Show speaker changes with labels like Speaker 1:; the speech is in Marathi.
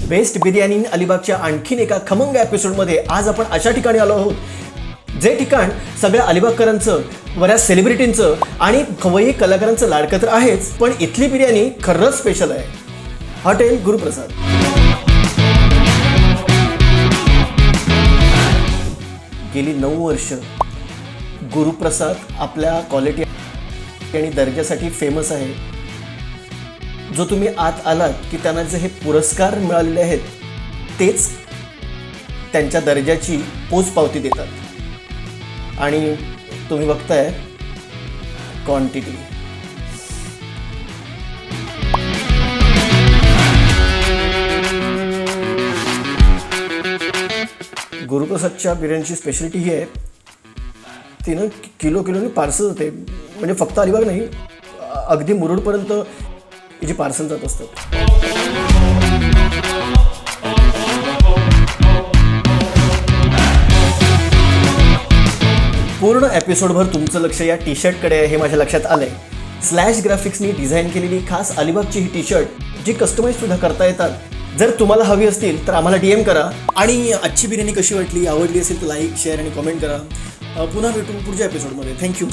Speaker 1: बेस्ट बिर्याणी इन अलिबागच्या आणखीन एका खमंग एपिसोडमध्ये आज आपण अशा ठिकाणी आलो आहोत जे ठिकाण सगळ्या अलिबागकरांचं, बऱ्याच सेलिब्रिटींचं आणि खवय्ये कलाकारांचं लाडकं तर आहेच, पण इथली बिर्याणी खरंच स्पेशल आहे. हॉटेल गुरुप्रसाद. गेली 9 वर्ष गुरुप्रसाद आपल्या क्वालिटी आणि दर्जासाठी फेमस आहे. जो तुम्ही आत आलात की त्यांना जे हे पुरस्कार मिळालेले आहेत तेच त्यांच्या दर्जाची पोचपावती देतात. आणि तुम्ही बघताय क्वांटिटी. गुरुप्रसादच्या बिर्याणीची स्पेशालिटी ही आहे, तिनं किलोनी पार्सल होते. म्हणजे फक्त अलिबाग नाही, अगदी मुरुडपर्यंत हिची पार्सल जात असतात. पूर्ण एपिसोडभर तुमचं लक्ष या टी शर्टकडे आहे हे माझ्या लक्षात आलंय. स्लॅश ग्राफिक्सनी डिझाईन केलेली खास अलिबागची ही टी शर्ट जी कस्टमाइज सुद्धा करता येतात. जर तुम्हाला हवी असतील तर आम्हाला DM करा. आणि आजची बिर्याणी कशी वाटली, आवडली असेल तर लाईक, शेअर आणि कमेंट करा. पुन्हा भेटू पुढच्या एपिसोडमध्ये. थँक्यू.